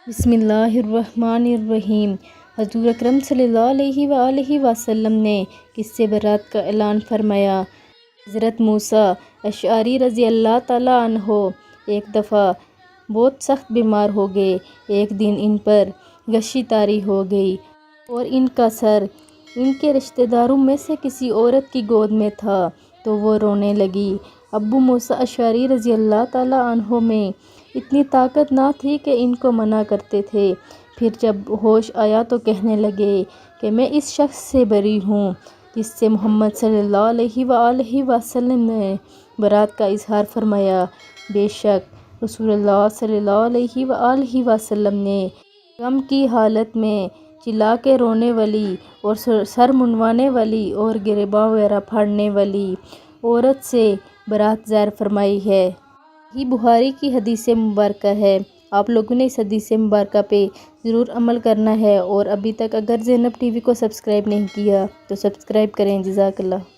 بسم اللہ الرحمن الرحیم۔ حضور اکرم صلی اللہ علیہ وآلہ وسلم نے قصے برات کا اعلان فرمایا۔ حضرت موسیٰ اشعری رضی اللہ تعالیٰ عنہ ایک دفعہ بہت سخت بیمار ہو گئے۔ ایک دن ان پر غشی طاری ہو گئی اور ان کا سر ان کے رشتہ داروں میں سے کسی عورت کی گود میں تھا تو وہ رونے لگی۔ ابو موسیٰ اشعری رضی اللہ تعالیٰ عنہ میں اتنی طاقت نہ تھی کہ ان کو منع کرتے تھے۔ پھر جب ہوش آیا تو کہنے لگے کہ میں اس شخص سے بری ہوں جس سے محمد صلی اللہ علیہ وآلہ وسلم نے برات کا اظہار فرمایا۔ بے شک رسول اللہ صلی اللہ علیہ وآلہ وسلم نے غم کی حالت میں چلا کے رونے والی اور سر منڈوانے والی اور گریباں وغیرہ پھاڑنے والی عورت سے برات ظاہر فرمائی ہے۔ یہ بخاری کی حدیث مبارکہ ہے۔ آپ لوگوں نے اس حدیث مبارکہ پہ ضرور عمل کرنا ہے، اور ابھی تک اگر زینب ٹی وی کو سبسکرائب نہیں کیا تو سبسکرائب کریں۔ جزاک اللہ۔